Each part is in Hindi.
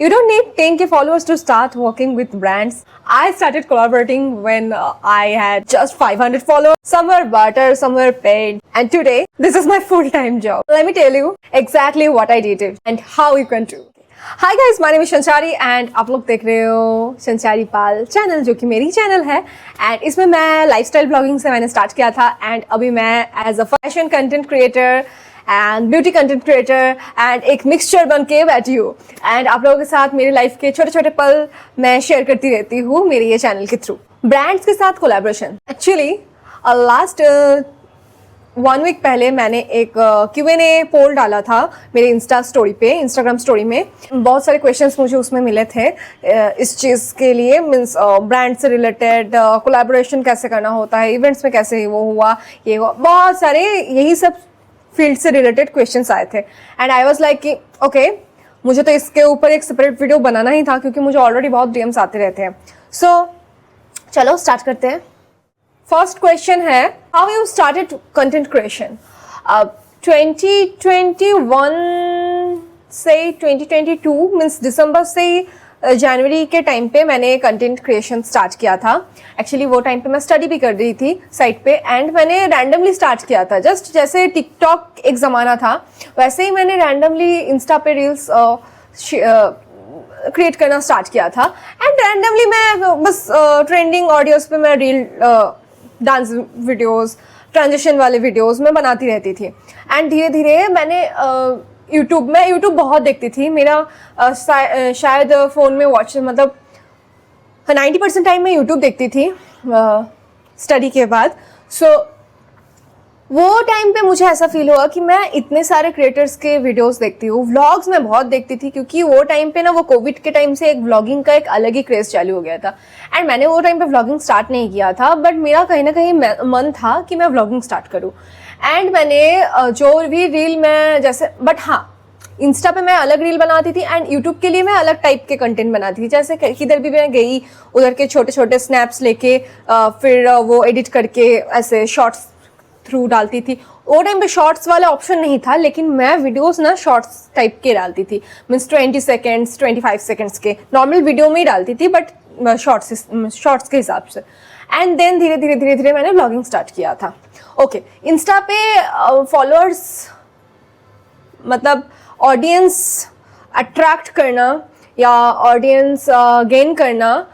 You don't need 10K followers to start working with brands. I started collaborating when I had just 500 followers. Some were barter, some were paid. And today, this is my full-time job. Let me tell you exactly what I did and how you can do. Hi guys, my name is संचारी एंड आप लोग देख रहे हो संचारी पाल चैनल, जो कि मेरी चैनल है। एंड इसमें मैं लाइफस्टाइल ब्लॉगिंग से मैंने स्टार्ट किया था एंड अभी मैं as a fashion content creator and beauty content creator and एक मिक्सचर बन के बैठी हूँ। एंड आप लोगों के साथ मेरी लाइफ के छोटे छोटे पल मैं शेयर करती रहती हूँ मेरे ये चैनल के थ्रू। ब्रांड्स के साथ कोलैबोरेशन, एक्चुअली लास्ट 1 वीक पहले मैंने एक Q&A पोल डाला था मेरे इंस्टाग्राम स्टोरी में। बहुत सारे क्वेश्चंस मुझे उसमें मिले थे इस चीज़ के लिए, मीन्स ब्रांड से रिलेटेड कोलैबोरेशन कैसे करना होता है, इवेंट्स में कैसे वो हुआ, ये हुआ, बहुत सारे यही सब फील्ड से रिलेटेड क्वेश्चंस आए थे। एंड आई वाज लाइक कि ओके, मुझे तो इसके ऊपर एक सेपरेट वीडियो बनाना ही था क्योंकि मुझे ऑलरेडी बहुत DMs आते रहते हैं। सो चलो स्टार्ट करते हैं। फर्स्ट क्वेश्चन है, how you started content creation. 2021 से 2022 मीन्स दिसंबर से जनवरी के टाइम पे मैंने कंटेंट क्रिएशन स्टार्ट किया था। एक्चुअली वो टाइम पे मैं स्टडी भी कर रही थी साइड पे एंड मैंने रैंडमली स्टार्ट किया था। जस्ट जैसे टिकटॉक एक ज़माना था वैसे ही मैंने रैंडमली इंस्टा पे रील्स क्रिएट करना स्टार्ट किया था। एंड रैंडमली मैं बस ट्रेंडिंग ऑडियोज पे मैं रील, डांस वीडियोस, ट्रांजिशन वाले वीडियोस मैं बनाती रहती थी। एंड धीरे धीरे मैंने यूट्यूब बहुत देखती थी। मेरा शायद फ़ोन में मतलब 90% टाइम मैं यूट्यूब देखती थी स्टडी के बाद। सो वो टाइम पे मुझे ऐसा फील हुआ कि मैं इतने सारे क्रिएटर्स के वीडियोस देखती हूँ, व्लॉग्स मैं बहुत देखती थी क्योंकि वो टाइम पे ना, वो कोविड के टाइम से एक व्लॉगिंग का एक अलग ही क्रेज़ चालू हो गया था। एंड मैंने वो टाइम पे व्लॉगिंग स्टार्ट नहीं किया था, बट मेरा कहीं ना कहीं मन था कि मैं व्लॉगिंग स्टार्ट करूँ। एंड मैंने जो भी रील मैं जैसे, बट हाँ, इंस्टा पे मैं अलग रील बनाती थी एंड यूट्यूब के लिए मैं अलग टाइप के कंटेंट बनाती थी। जैसे किधर भी मैं गई उधर के छोटे छोटे स्नैप्स लेके फिर वो एडिट करके ऐसे शॉर्ट्स थ्रू डालती थी। वो टाइम पे शॉर्ट्स वाला ऑप्शन नहीं था, लेकिन मैं वीडियोस ना शॉर्ट्स टाइप के डालती थी, मीन्स 20 सेकेंड्स 25 सेकेंड्स के नॉर्मल वीडियो में ही डालती थी, बट शॉर्ट्स के हिसाब से। एंड देन धीरे धीरे मैंने ब्लॉगिंग स्टार्ट किया था। ओके, इंस्टा पे फॉलोअर्स मतलब ऑडियंस अट्रैक्ट करना या ऑडियंस गेन करना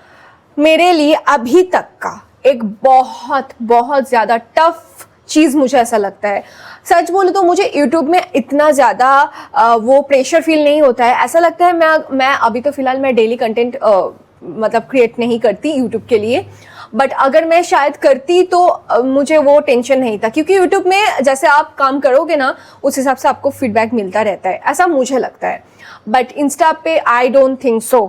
मेरे लिए अभी तक का एक बहुत ज़्यादा टफ चीज़ मुझे ऐसा लगता है। सच बोलूँ तो मुझे यूट्यूब में इतना ज़्यादा वो प्रेशर फील नहीं होता है। ऐसा लगता है मैं अभी तो फ़िलहाल मैं डेली कंटेंट मतलब क्रिएट नहीं करती यूट्यूब के लिए, बट अगर मैं शायद करती तो मुझे वो टेंशन नहीं था क्योंकि यूट्यूब में जैसे आप काम करोगे ना उस हिसाब से आपको फीडबैक मिलता रहता है, ऐसा मुझे लगता है। बट इंस्टा पे आई डोंट थिंक सो,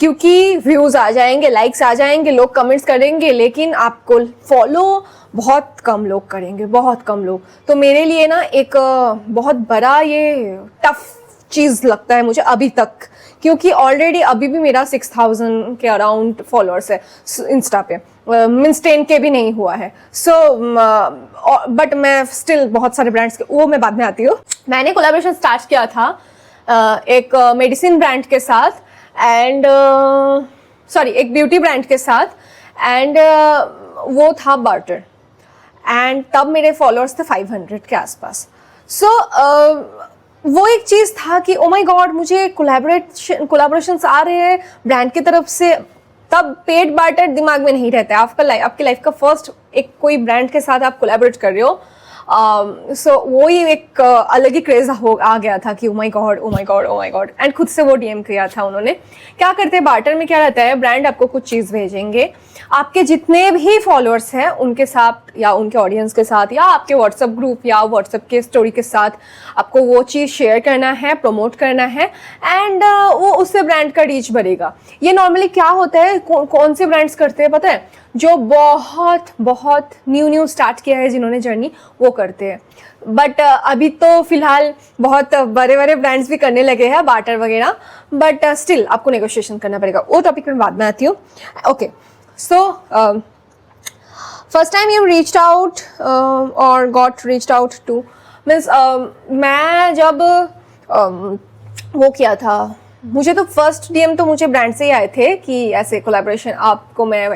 क्योंकि व्यूज़ आ जाएंगे, लाइक्स आ जाएंगे, लोग कमेंट्स करेंगे, लेकिन आपको फॉलो बहुत कम लोग करेंगे, बहुत कम लोग। तो मेरे लिए ना एक बहुत बड़ा ये टफ चीज़ लगता है मुझे अभी तक, क्योंकि ऑलरेडी अभी भी मेरा 6000 के अराउंड फॉलोअर्स है इंस्टा पे, मीन्स 10K भी नहीं हुआ है। सो बट मैं स्टिल बहुत सारे ब्रांड्स के, वो मैं बाद में आती हूँ। मैंने कोलैबोरेशन स्टार्ट किया था एक मेडिसिन ब्रांड के साथ एंड एक ब्यूटी ब्रांड के साथ, एंड वो था बार्टर। एंड तब मेरे फॉलोअर्स थे 500 के आसपास। सो वो एक चीज़ था कि ओ माय गॉड, मुझे कोलैबोरेशंस आ रहे हैं ब्रांड की तरफ से। तब पेड बार्टर दिमाग में नहीं रहता है। आपकी लाइफ का फर्स्ट एक कोई ब्रांड के साथ आप कोलैबोरेट कर रहे हो, सो वो ही एक अलग ही क्रेज आ गया था कि ओ माय गॉड। एंड खुद से वो DM किया था उन्होंने। क्या करते हैं बार्टर में, क्या रहता है, ब्रांड आपको कुछ चीज़ भेजेंगे, आपके जितने भी फॉलोअर्स हैं उनके साथ या उनके ऑडियंस के साथ या आपके व्हाट्सएप ग्रुप या व्हाट्सएप के स्टोरी के साथ आपको वो चीज़ शेयर करना है, प्रमोट करना है, एंड वो उससे ब्रांड का रीच बढ़ेगा। ये नॉर्मली क्या होता है, कौन से ब्रांड्स करते हैं पता है, जो बहुत न्यू स्टार्ट किया है जिन्होंने जर्नी, वो करते हैं। बट अभी तो फिलहाल बहुत बड़े ब्रांड्स भी करने लगे हैं बार्टर वगैरह, बट स्टिल आपको नेगोशिएशन करना पड़ेगा। वो टॉपिक में बाद में आती हूँ। Okay, so first time you reached out और got reached out to means मैं जब वो किया था मुझे तो फर्स्ट डीएम तो मुझे ब्रांड से ही आए थे कि ऐसे कोलैबोरेशन आपको मैं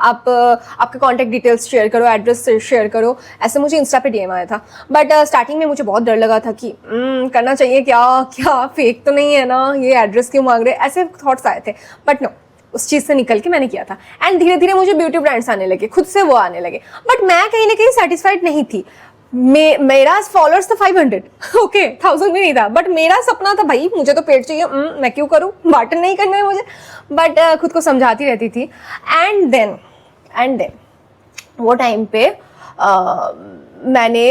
आप आपके कॉन्टैक्ट डिटेल्स शेयर करो, एड्रेस शेयर करो, ऐसे मुझे इंस्टा पे डीएम आया था। बट स्टार्टिंग में मुझे बहुत डर लगा था कि करना चाहिए क्या, क्या फेक तो नहीं है ना, ये एड्रेस क्यों मांग रहे, ऐसे थॉट्स आए थे। बट नो, उस चीज़ से निकल के मैंने किया था एंड धीरे धीरे मुझे ब्यूटी ब्रांड्स आने लगे, खुद से वो आने लगे। बट मैं कहीं ना कहीं सेटिस्फाइड नहीं थी। मेरा फॉलोअर्स तो 500 ओके 1000 भी नहीं था, बट मेरा सपना था भाई मुझे तो पेड चाहिए, मैं क्यों करूँ, बाटन नहीं करना है मुझे। बट खुद को समझाती रहती थी। एंड देन वो टाइम पे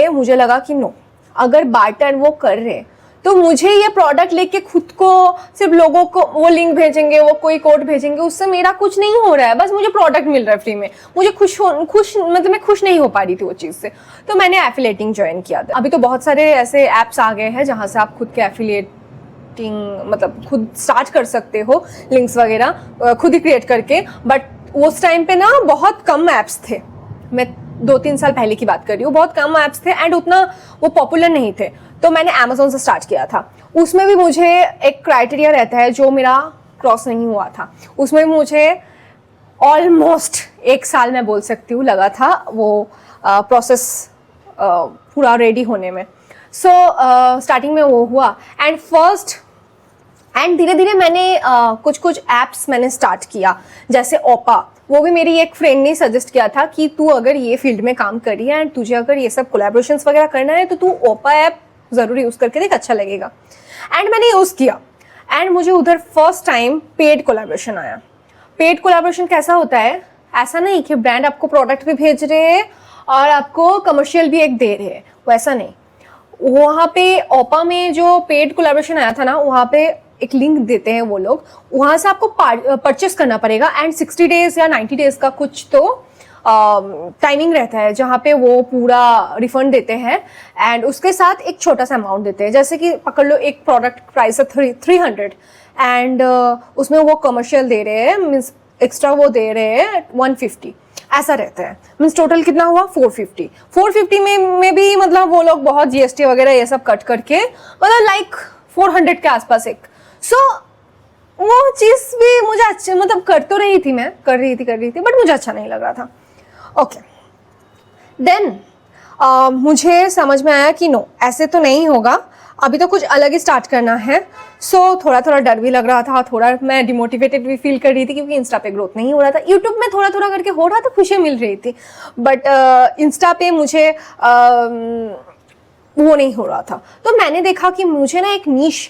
मुझे लगा कि नो, अगर बाटन वो कर रहे तो मुझे ये प्रोडक्ट लेके खुद को सिर्फ लोगों को वो लिंक भेजेंगे, वो कोई कोड भेजेंगे, उससे मेरा कुछ नहीं हो रहा है, बस मुझे प्रोडक्ट मिल रहा है फ्री में, मुझे मतलब मैं खुश नहीं हो पा रही थी वो चीज़ से। तो मैंने एफिलिएटिंग ज्वाइन किया था। अभी तो बहुत सारे ऐसे ऐप्स आ गए हैं जहाँ से आप खुद के एफिलिएटिंग मतलब खुद स्टार्ट कर सकते हो, लिंक्स वगैरह खुद ही क्रिएट करके। बट उस टाइम पे ना बहुत कम ऐप्स थे, मैं 2-3 साल पहले की बात कर रही हूँ, बहुत कम ऐप्स थे एंड उतना वो पॉपुलर नहीं थे। तो मैंने अमेज़ॉन से स्टार्ट किया था। उसमें भी मुझे एक क्राइटेरिया रहता है जो मेरा क्रॉस नहीं हुआ था। उसमें भी मुझे ऑलमोस्ट 1 साल मैं बोल सकती हूँ लगा था वो प्रोसेस पूरा रेडी होने में। सो स्टार्टिंग में वो हुआ एंड धीरे धीरे मैंने कुछ ऐप्स मैंने स्टार्ट किया, जैसे ओपा। वो भी मेरी एक फ्रेंड ने सजेस्ट किया था कि तू अगर ये फील्ड में काम कर रही है एंड तुझे अगर ये सब कोलैबोरेशंस वगैरह करना है तो तू ओपा ऐप ज़रूर यूज़ करके देख, अच्छा लगेगा। एंड मैंने यूज़ किया एंड मुझे उधर फर्स्ट टाइम पेड कोलैबोरेशन आया। पेड कोलैबोरेशन कैसा होता है, ऐसा नहीं कि ब्रांड आपको प्रोडक्ट भी भेज रहे हैं और आपको कमर्शियल भी एक दे रहे हैं, वैसा नहीं। वहाँ पे ओपा में जो पेड कोलैबोरेशन आया था ना, वहाँ पे एक लिंक देते हैं वो लोग, वहाँ से आपको परचेस करना पड़ेगा एंड 60 डेज या 90 डेज का कुछ तो टाइमिंग रहता है जहाँ पे वो पूरा रिफंड देते हैं एंड उसके साथ एक छोटा सा अमाउंट देते हैं। जैसे कि पकड़ लो एक प्रोडक्ट प्राइस है 300 एंड उसमें वो कमर्शियल दे रहे हैं, मीन्स एक्स्ट्रा वो दे रहे हैं 150, ऐसा रहता है। मीन्स टोटल कितना हुआ 450 में भी मतलब वो लोग बहुत जीएसटी वगैरह ये सब कट करके मतलब लाइक 400 के आसपास एक। सो वो चीज़ भी मुझे अच्छे मतलब कर रही थी बट मुझे अच्छा नहीं लग रहा था। ओके देन मुझे समझ में आया कि नो, ऐसे तो नहीं होगा, अभी तो कुछ अलग ही स्टार्ट करना है। सो थोड़ा डर भी लग रहा था, थोड़ा मैं डिमोटिवेटेड भी फील कर रही थी क्योंकि इंस्टा पे ग्रोथ नहीं हो रहा था। यूट्यूब में थोड़ा करके हो रहा था, खुशी मिल रही थी, बट इंस्टा पे मुझे वो नहीं हो रहा था। तो मैंने देखा कि मुझे ना एक नीश,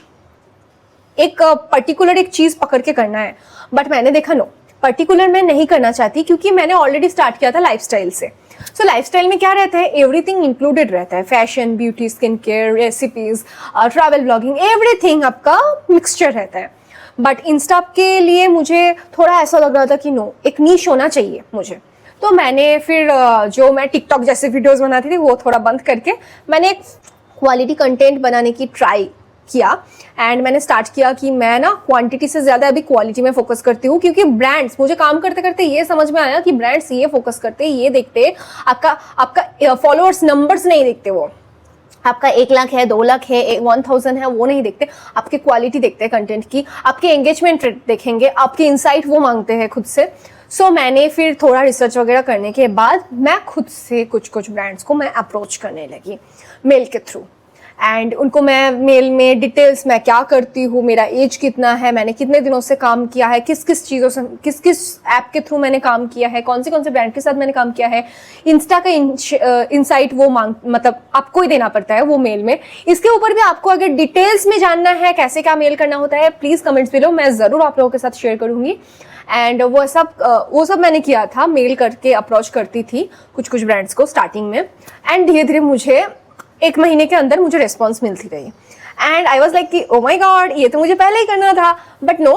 एक पर्टिकुलर एक चीज़ पकड़ के करना है। बट मैंने देखा नो, पर्टिकुलर मैं नहीं करना चाहती क्योंकि मैंने ऑलरेडी स्टार्ट किया था लाइफस्टाइल से। सो लाइफस्टाइल में क्या रहता है, एवरीथिंग इंक्लूडेड रहता है, fashion, beauty, skin care, recipes, travel blogging, everything आपका मिक्सचर रहता है। बट इंस्टा के लिए मुझे थोड़ा ऐसा लग रहा था कि नो, एक नीश होना चाहिए मुझे। तो मैंने फिर जो मैं टिकटॉक जैसे वीडियोज़ बनाती थी वो थोड़ा बंद करके मैंने एक क्वालिटी कंटेंट बनाने की ट्राई किया एंड मैंने स्टार्ट किया कि मैं ना क्वांटिटी से ज़्यादा अभी क्वालिटी में फोकस करती हूँ। क्योंकि ब्रांड्स, मुझे काम करते करते ये समझ में आया कि ब्रांड्स ये फोकस करते हैं, ये देखते हैं आपका फॉलोअर्स नंबर्स नहीं देखते, वो आपका 1 लाख है, 2 लाख है, 1000 है, वो नहीं देखते, आपकी क्वालिटी देखते हैं कंटेंट की, आपके एंगेजमेंट रेट देखेंगे, आपके इंसाइट वो मांगते हैं खुद से। सो मैंने फिर थोड़ा रिसर्च वगैरह करने के बाद मैं खुद से कुछ ब्रांड्स को मैं अप्रोच करने लगी मेल के थ्रू एंड उनको मैं मेल में डिटेल्स, मैं क्या करती हूँ, मेरा एज कितना है, मैंने कितने दिनों से काम किया है, किस किस चीज़ों से, किस किस ऐप के थ्रू मैंने काम किया है, कौन से ब्रांड के साथ मैंने काम किया है, इंस्टा का इंसाइट वो मतलब आपको ही देना पड़ता है वो मेल में। इसके ऊपर भी आपको अगर डिटेल्स में जानना है कैसे क्या मेल करना होता है, प्लीज़ कमेंट्स बिलो, मैं ज़रूर आप लोगों के साथ शेयर करूँगी। एंड वो सब मैंने किया था, मेल करके अप्रोच करती थी कुछ ब्रांड्स को स्टार्टिंग में एंड धीरे धीरे मुझे 1 महीने के अंदर मुझे रिस्पॉन्स मिलती रही एंड आई वॉज लाइक कि ओ माई गॉड, ये तो मुझे पहले ही करना था। बट नो,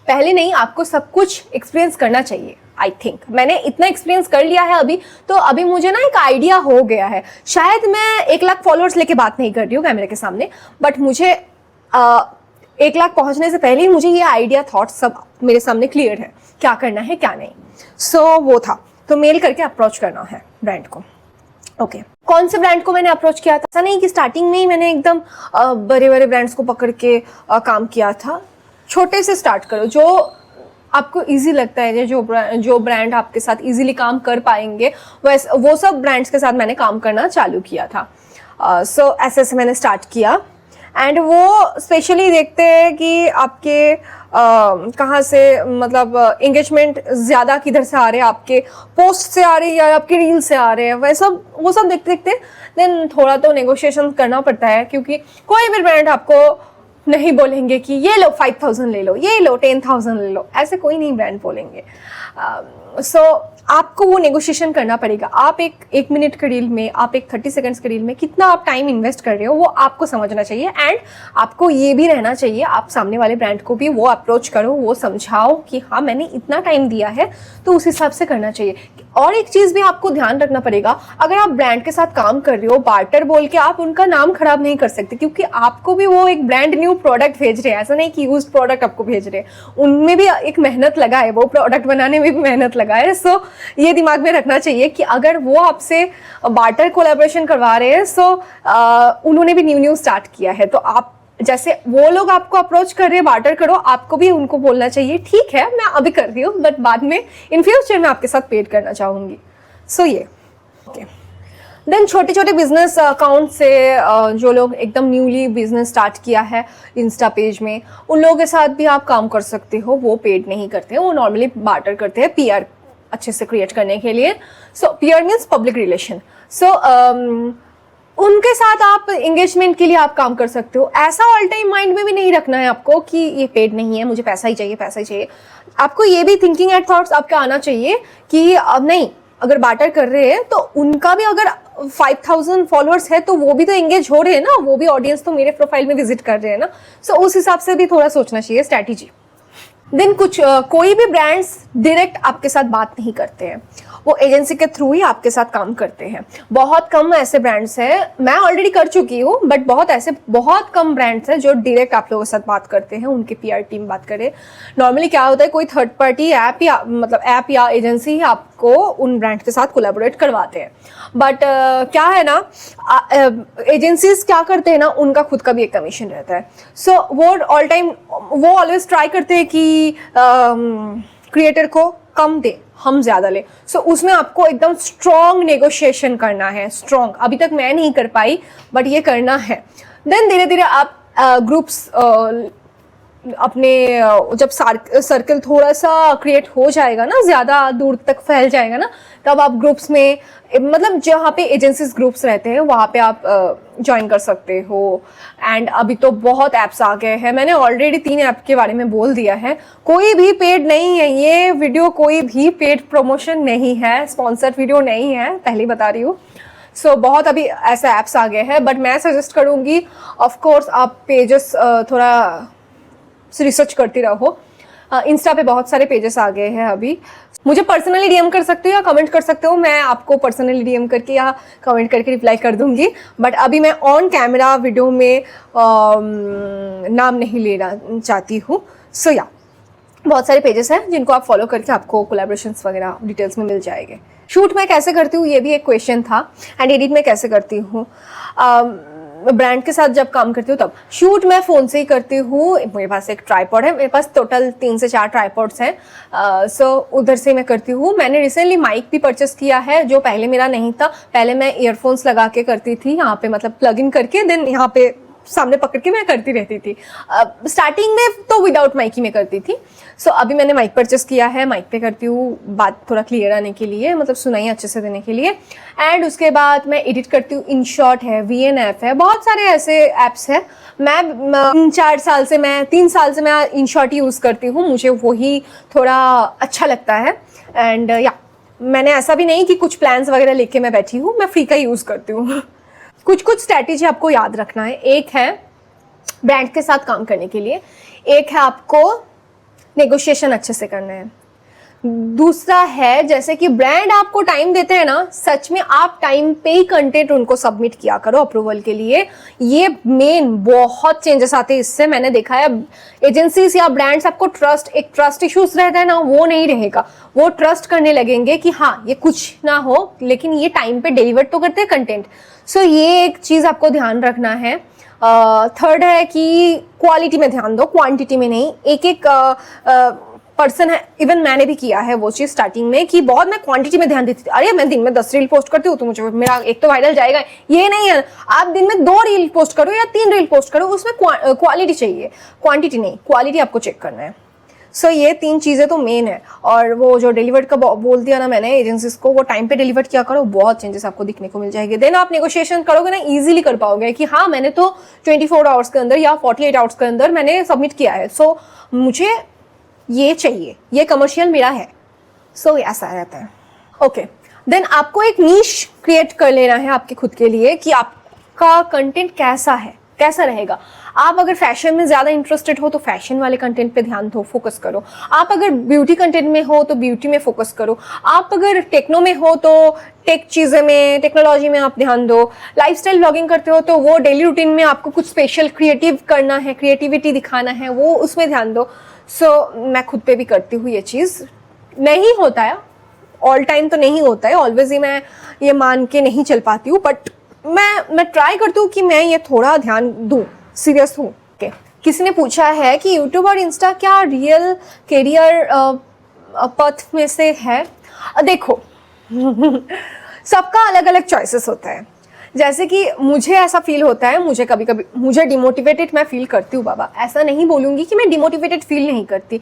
पहले नहीं, आपको सब कुछ एक्सपीरियंस करना चाहिए। आई थिंक मैंने इतना एक्सपीरियंस कर लिया है अभी, तो अभी मुझे ना एक आइडिया हो गया है। शायद मैं 1 लाख फॉलोअर्स लेके बात नहीं कर रही हूँ कैमरे के सामने, बट मुझे 1 लाख पहुँचने से पहले ही मुझे ये आइडिया, थॉट्स सब मेरे सामने क्लियर है, क्या करना है क्या नहीं। सो वो था, तो मेल करके अप्रोच करना है ब्रांड को। ओके कौन से ब्रांड को मैंने अप्रोच किया था, ऐसा नहीं कि स्टार्टिंग में ही मैंने एकदम बड़े ब्रांड्स को पकड़ के काम किया था। छोटे से स्टार्ट करो, जो आपको इजी लगता है, जो ब्रांड आपके साथ इजीली काम कर पाएंगे, वैसे वो सब ब्रांड्स के साथ मैंने काम करना चालू किया था। सो ऐसे ऐसे मैंने स्टार्ट किया। एंड वो स्पेशली देखते हैं कि आपके कहाँ से मतलब एंगेजमेंट ज़्यादा किधर से आ रहे हैं, आपके पोस्ट से आ रहे हैं या आपके रील से आ रहे हैं, वो सब देखते देखते देन थोड़ा तो नेगोशिएशन करना पड़ता है, क्योंकि कोई भी ब्रांड आपको नहीं बोलेंगे कि ये लो 5,000 ले लो, ये लो 10,000 ले लो, ऐसे कोई नहीं ब्रांड बोलेंगे। सो आपको वो नेगोशिएशन करना पड़ेगा। आप एक मिनट के रील में, आप एक 30 सेकंड्स के रील में कितना आप टाइम इन्वेस्ट कर रहे हो वो आपको समझना चाहिए। एंड आपको ये भी रहना चाहिए, आप सामने वाले ब्रांड को भी वो अप्रोच करो, वो समझाओ कि हाँ मैंने इतना टाइम दिया है तो उस हिसाब से करना चाहिए। और एक चीज़ भी आपको ध्यान रखना पड़ेगा, अगर आप ब्रांड के साथ काम कर रहे हो, बार्टर बोल के आप उनका नाम खराब नहीं कर सकते, क्योंकि आपको भी वो एक ब्रांड न्यू प्रोडक्ट भेज रहे हैं, ऐसा नहीं कि यूज्ड प्रोडक्ट आपको भेज रहे हैं, उनमें भी एक मेहनत लगा है, वो प्रोडक्ट बनाने में भी मेहनत लगा है। सो ये दिमाग में रखना चाहिए कि अगर वो आपसे बार्टर कोलैबोरेशन करवा रहे हैं, सो उन्होंने भी न्यू स्टार्ट किया है, तो आप जैसे वो लोग आपको अप्रोच कर रहे हैं बार्टर करो, आपको भी उनको बोलना चाहिए ठीक है मैं अभी कर रही हूँ बट बाद में इन फ्यूचर मैं आपके साथ पेड करना चाहूँगी। सो ये ओके। देन छोटे छोटे बिजनेस अकाउंट से जो लोग एकदम न्यूली बिजनेस स्टार्ट किया है इंस्टा पेज में, उन लोगों के साथ भी आप काम कर सकते हो। वो पेड नहीं करते हैं, वो नॉर्मली बार्टर करते हैं पीआर अच्छे से क्रिएट करने के लिए। सो पीआर मीन्स पब्लिक रिलेशन। सो उनके साथ आप एंगेजमेंट के लिए आप काम कर सकते हो। ऐसा ऑल टाइम माइंड में भी नहीं रखना है आपको कि ये पेड नहीं है, मुझे पैसा ही चाहिए, पैसा ही चाहिए। आपको ये भी थिंकिंग एंड थॉट्स आपका आना चाहिए कि अब नहीं, अगर बार्टर कर रहे हैं तो उनका भी अगर 5,000 फॉलोअर्स है तो वो भी तो एंगेज हो रहे हैं ना, वो भी ऑडियंस तो मेरे प्रोफाइल में विजिट कर रहे हैं ना। सो उस हिसाब से भी थोड़ा सोचना चाहिए स्ट्रैटेजी। देन कोई भी ब्रांड्स डायरेक्ट आपके साथ बात नहीं करते हैं, वो एजेंसी के थ्रू ही आपके साथ काम करते हैं। बहुत कम ऐसे ब्रांड्स हैं, मैं ऑलरेडी कर चुकी हूँ, बट बहुत कम ब्रांड्स हैं जो डायरेक्ट आप लोगों के साथ बात करते हैं, उनकी पीआर टीम बात करे। नॉर्मली क्या होता है, कोई थर्ड पार्टी ऐप या एजेंसी ही आपको उन ब्रांड के साथ कोलैबोरेट करवाते हैं। बट क्या है ना, एजेंसीज क्या करते हैं ना, उनका खुद का भी एक कमीशन रहता है। सो वो ऑलवेज ट्राई करते हैं कि क्रिएटर को कम दे, हम ज़्यादा ले। सो उसमें आपको एकदम स्ट्रॉन्ग नेगोशिएशन करना है, स्ट्रॉन्ग। अभी तक मैं नहीं कर पाई बट ये करना है। देन धीरे धीरे आप ग्रुप्स अपने जब सर्कल थोड़ा सा क्रिएट हो जाएगा ना, ज़्यादा दूर तक फैल जाएगा ना, तब आप ग्रुप्स में, मतलब जहाँ पे एजेंसीज ग्रुप्स रहते हैं वहाँ पे आप ज्वाइन कर सकते हो। एंड अभी तो बहुत ऐप्स आ गए हैं, मैंने ऑलरेडी 3 ऐप के बारे में बोल दिया है। कोई भी पेड नहीं है ये वीडियो, कोई भी पेड प्रमोशन नहीं है, स्पॉन्सर्ड वीडियो नहीं है, पहले बता रही हूँ। सो बहुत अभी ऐसे ऐप्स आ गए हैं, बट मैं सजेस्ट करूँगी ऑफकोर्स आप पेजेस थोड़ा रिसर्च करती रहो। इंस्टा पे बहुत सारे पेजेस आ गए हैं अभी। मुझे पर्सनली डीएम कर सकते हो या कमेंट कर सकते हो, मैं आपको पर्सनली डीएम करके या कमेंट करके रिप्लाई कर दूंगी। बट अभी मैं ऑन कैमरा वीडियो में नाम नहीं लेना चाहती हूँ। सो या बहुत सारे पेजेस हैं जिनको आप फॉलो करके आपको कोलैबोरेशंस वगैरह डिटेल्स में मिल जाएंगे। शूट मैं कैसे करती हूँ ये भी एक क्वेश्चन था। एंड एडिट मैं कैसे करती हूँ, ब्रांड के साथ जब काम करती हूँ तब शूट मैं फ़ोन से ही करती हूँ। मेरे पास एक ट्राइपॉड है, मेरे पास टोटल 3 से 4 ट्राइपॉड्स हैं। सो उधर से मैं करती हूँ। मैंने रिसेंटली माइक भी परचेस किया है जो पहले मेरा नहीं था। पहले मैं ईयरफोन्स लगा के करती थी, यहाँ पे मतलब प्लग इन करके, देन यहाँ पे सामने पकड़ के मैं करती रहती थी। स्टार्टिंग में तो विदाउट माइक ही मैं करती थी। सो अभी मैंने माइक परचेस किया है, माइक पे करती हूँ, बात थोड़ा क्लियर आने के लिए, मतलब सुनाई अच्छे से देने के लिए। एंड उसके बाद मैं एडिट करती हूँ। InShot है, VN है, बहुत सारे ऐसे ऐप्स हैं। मैं 3 साल से मैं InShot यूज़ करती हूँ, मुझे वही थोड़ा अच्छा लगता है। एंड या मैंने ऐसा भी नहीं कि कुछ प्लान्स वगैरह लेके मैं बैठी हूँ, मैं फ्री का यूज़ करती हूँ। कुछ स्ट्रैटेजी आपको याद रखना है। एक है ब्रांड के साथ काम करने के लिए, एक है आपको नेगोशिएशन अच्छे से करना है, दूसरा है जैसे कि ब्रांड आपको टाइम देते हैं ना, सच में आप टाइम पे ही कंटेंट उनको सबमिट किया करो अप्रूवल के लिए। ये मेन बहुत चेंजेस आते हैं इससे, मैंने देखा है। एजेंसीज या ब्रांड्स आपको ट्रस्ट इश्यूज रहता है ना, वो नहीं रहेगा। वो ट्रस्ट करने लगेंगे कि हाँ ये कुछ ना हो लेकिन ये टाइम पे डिलीवर तो करते हैं कंटेंट। सो ये एक चीज़ आपको ध्यान रखना है। थर्ड है कि क्वालिटी में ध्यान दो, क्वांटिटी में नहीं। एक एक पर्सन है, इवन मैंने भी किया है वो चीज़ स्टार्टिंग में कि बहुत मैं क्वांटिटी में ध्यान देती थी। अरे मैं दिन में 10 रील पोस्ट करती हूँ तो मुझे मेरा एक तो वायरल जाएगा, ये नहीं है। आप दिन में 2 रील पोस्ट करो या 3 रील पोस्ट करो, उसमें क्वालिटी चाहिए, क्वांटिटी नहीं, क्वालिटी आपको चेक करना है। सो ये 3 चीज़ें तो मेन है। और वो जो डिलीवर्ड का बोल दिया ना मैंने एजेंसीज को, वो टाइम पे डिलीवर किया करो, बहुत चेंजेस आपको दिखने को मिल जाएगी। देन आप नेगोशिएशन करोगे ना, इजीली कर पाओगे कि हाँ मैंने तो 24 आवर्स के अंदर या 48 आवर्स के अंदर मैंने सबमिट किया है, सो मुझे ये चाहिए, ये कमर्शियल मेरा है। सो ऐसा रहता है। ओके, देन आपको एक नीश क्रिएट कर लेना है आपके खुद के लिए कि आपका कंटेंट कैसा है, कैसा रहेगा। आप अगर फैशन में ज़्यादा इंटरेस्टेड हो तो फैशन वाले कंटेंट पे ध्यान दो, फोकस करो। आप अगर ब्यूटी कंटेंट में हो तो ब्यूटी में फोकस करो। आप अगर टेक्नो में हो तो टेक चीज़ें में, टेक्नोलॉजी में आप ध्यान दो। लाइफस्टाइल ब्लॉगिंग करते हो तो वो डेली रूटीन में आपको कुछ स्पेशल क्रिएटिव करना है, क्रिएटिविटी दिखाना है, वो उसमें ध्यान दो। मैं खुद पे भी करती हूँ ये चीज़। नहीं होता है ऑल टाइम, तो नहीं होता है ऑलवेज ही मैं ये मान के नहीं चल पाती हूँ, बट मैं ट्राई करती हूँ कि मैं ये थोड़ा ध्यान दूँ, सीरियस हूँ। किसी ने पूछा है कि यूट्यूब और इंस्टा क्या रियल कैरियर पथ में से है? देखो सबका अलग अलग चॉइसेस होता है। जैसे कि मुझे ऐसा फील होता है, मुझे कभी कभी मुझे डिमोटिवेटेड मैं फील करती हूँ बाबा, ऐसा नहीं बोलूँगी कि मैं डिमोटिवेटेड फील नहीं करती।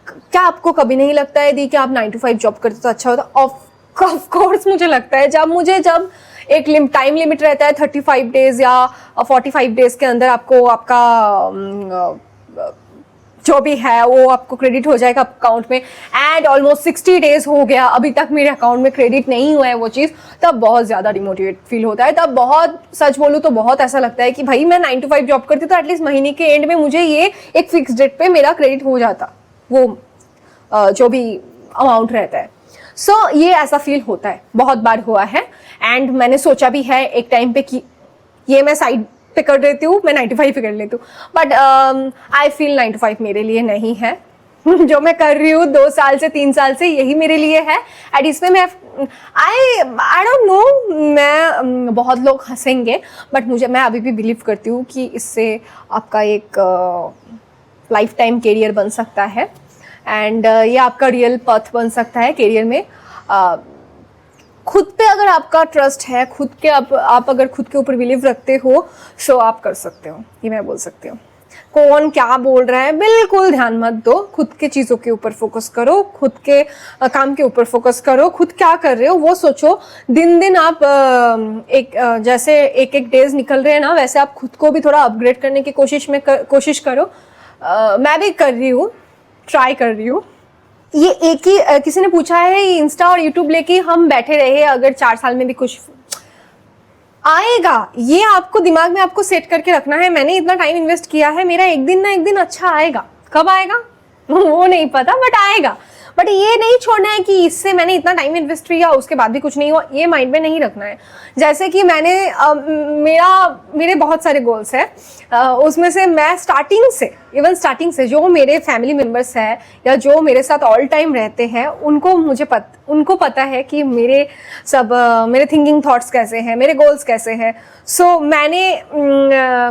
क्या आपको कभी नहीं लगता है दी कि आप 9 to 5 जॉब करते तो अच्छा होता? ऑफ कोर्स मुझे लगता है। जब एक टाइम लिमिट रहता है 35 डेज या 45 डेज के अंदर आपको आपका जो भी है वो आपको क्रेडिट हो जाएगा अकाउंट में, एंड ऑलमोस्ट 60 डेज हो गया अभी तक मेरे अकाउंट में क्रेडिट नहीं हुआ है वो चीज़, तब बहुत ज़्यादा डिमोटिवेट फील होता है। तब बहुत, सच बोलूँ तो बहुत ऐसा लगता है कि भाई मैं 9 to 5 जॉब करती तो एटलीस्ट महीने के एंड में मुझे ये एक फिक्स डेट पे मेरा क्रेडिट हो जाता, वो जो भी अमाउंट रहता है। ये ऐसा फील होता है, बहुत बार हुआ है। एंड मैंने सोचा भी है एक टाइम पे कि ये मैं साइड पे कर देती हूँ, मैं 9 to 5 पे कर लेती हूँ, बट आई फील 9 to 5 मेरे लिए नहीं है। जो मैं कर रही हूँ 2 साल से 3 साल से, यही मेरे लिए है। एंड इसमें मैं आई डोंट नो, मैं बहुत लोग हंसेंगे, बट मैं अभी भी बिलीव करती हूँ कि इससे आपका एक लाइफ टाइम कैरियर बन सकता है, एंड ये आपका रियल पथ बन सकता है कैरियर में। खुद पे अगर आपका ट्रस्ट है, खुद के आप अगर खुद के ऊपर बिलीव रखते हो, सो आप कर सकते हो, ये मैं बोल सकती हूँ। कौन क्या बोल रहा है बिल्कुल ध्यान मत दो, खुद के चीज़ों के ऊपर फोकस करो, खुद के काम के ऊपर फोकस करो, खुद क्या कर रहे हो वो सोचो। दिन दिन आप जैसे एक डेज निकल रहे हैं ना, वैसे आप खुद को भी थोड़ा अपग्रेड करने की कोशिश करो। मैं भी कर रही हूँ, ट्राई कर रही हूँ। ये एक ही किसी ने पूछा है इंस्टा और यूट्यूब लेके हम बैठे रहे अगर 4 साल में भी कुछ आएगा, ये आपको दिमाग में आपको सेट करके रखना है। मैंने इतना टाइम इन्वेस्ट किया है, मेरा एक दिन ना एक दिन अच्छा आएगा। कब आएगा वो नहीं पता, बट आएगा। बट ये नहीं छोड़ना है कि इससे मैंने इतना टाइम इन्वेस्ट किया उसके बाद भी कुछ नहीं हुआ, ये माइंड में नहीं रखना है। जैसे कि मेरे बहुत सारे गोल्स हैं, उसमें से मैं स्टार्टिंग से जो मेरे फैमिली मेम्बर्स हैं या जो मेरे साथ ऑल टाइम रहते हैं, उनको पता है कि मेरे थिंकिंग थॉट्स कैसे हैं, मेरे गोल्स कैसे हैं।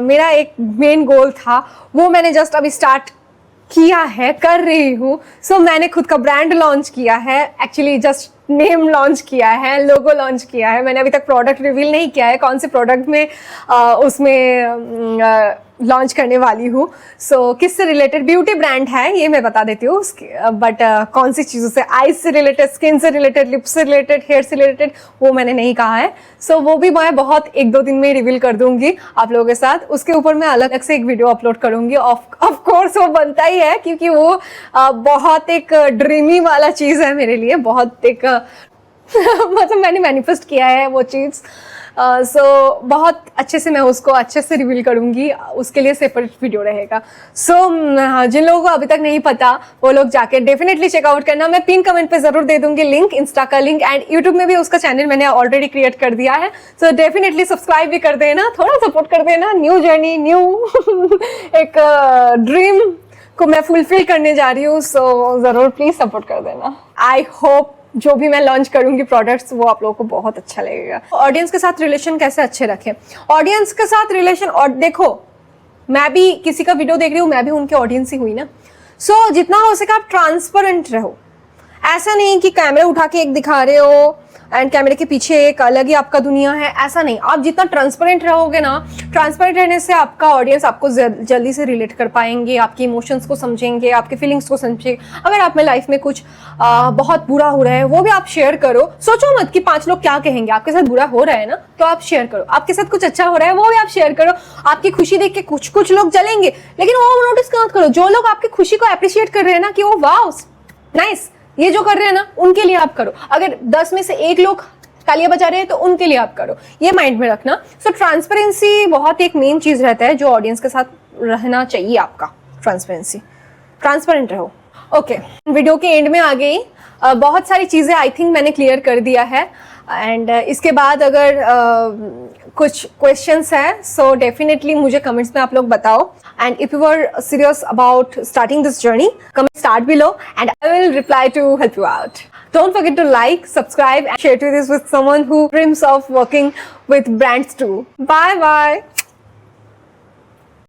मेरा एक मेन गोल था, वो मैंने जस्ट अभी स्टार्ट किया है, कर रही हूँ। मैंने खुद का ब्रांड लॉन्च किया है, एक्चुअली जस्ट नेम लॉन्च किया है, लोगो लॉन्च किया है। मैंने अभी तक प्रोडक्ट रिवील नहीं किया है, कौन से प्रोडक्ट में उसमें लॉन्च करने वाली हूँ। किससे रिलेटेड ब्यूटी ब्रांड है ये मैं बता देती हूँ, बट कौन सी चीज़ों से, आईज से रिलेटेड, स्किन से रिलेटेड, लिप्स से रिलेटेड, हेयर से रिलेटेड, वो मैंने नहीं कहा है। वो भी मैं बहुत 1-2 दिन में रिवील कर दूंगी आप लोगों के साथ। उसके ऊपर मैं अलग से एक वीडियो अपलोड करूंगी। ऑफ कोर्स वो बनता ही है, क्योंकि वो बहुत एक ड्रीमी वाला चीज़ है मेरे लिए, बहुत एक मतलब मैंने मैनिफेस्ट किया है वो चीज़। बहुत अच्छे से मैं उसको अच्छे से रिवील करूंगी, उसके लिए सेपरेट वीडियो रहेगा। जिन लोगों को अभी तक नहीं पता वो लोग जाके डेफिनेटली चेकआउट करना। मैं पिन कमेंट पे जरूर दे दूंगी लिंक, इंस्टा का लिंक, एंड यूट्यूब में भी उसका चैनल मैंने ऑलरेडी क्रिएट कर दिया है। डेफिनेटली सब्सक्राइब भी कर देना, थोड़ा सपोर्ट कर देना। न्यू जर्नी, न्यू एक ड्रीम को मैं फुलफिल करने जा रही हूँ, जरूर प्लीज सपोर्ट कर देना। आई होप जो भी मैं लॉन्च करूंगी प्रोडक्ट्स, वो आप लोगों को बहुत अच्छा लगेगा। ऑडियंस के साथ रिलेशन कैसे अच्छे रखें? ऑडियंस के साथ रिलेशन, और देखो मैं भी किसी का वीडियो देख रही हूँ, मैं भी उनके ऑडियंस ही हुई ना। सो जितना हो सके आप ट्रांसपेरेंट रहो। ऐसा नहीं कि कैमरे उठा के एक दिखा रहे हो एंड कैमरे के पीछे एक अलग ही आपका दुनिया है, ऐसा नहीं। आप जितना ट्रांसपेरेंट रहोगे ना, ट्रांसपेरेंट रहने से आपका ऑडियंस आपको जल्दी से रिलेट कर पाएंगे, आपके इमोशंस को समझेंगे, आपके फीलिंग्स को समझेंगे। अगर आप में लाइफ में कुछ बहुत बुरा हो रहा है वो भी आप शेयर करो। सोचो मत कि 5 लोग क्या कहेंगे, आपके साथ बुरा हो रहा है ना तो आप शेयर करो। आपके साथ कुछ अच्छा हो रहा है वो भी आप शेयर करो। आपकी खुशी देख के कुछ लोग जलेंगे, लेकिन वो नोटिस मत करो। जो लोग आपकी खुशी को अप्रिशिएट कर रहे हैं ना कि वो वाओ नाइस, ये जो कर रहे हैं ना उनके लिए आप करो। अगर 10 में से 1 लोग तालियां बजा रहे हैं तो उनके लिए आप करो, ये माइंड में रखना। सो ट्रांसपेरेंसी बहुत एक मेन चीज रहता है जो ऑडियंस के साथ रहना चाहिए आपका। ट्रांसपेरेंसी, ट्रांसपेरेंट रहो। ओके, वीडियो के एंड में आ गई। बहुत सारी चीज़ें आई थिंक मैंने क्लियर कर दिया है एंड इसके बाद अगर कुछ क्वेश्चंस है सो डेफिनेटली मुझे कमेंट्स में आप लोग बताओ। And if you are serious about starting this journey, comment start below and I will reply to help you out. Don't forget to like, subscribe and share this with someone who dreams of working with brands too. Bye bye.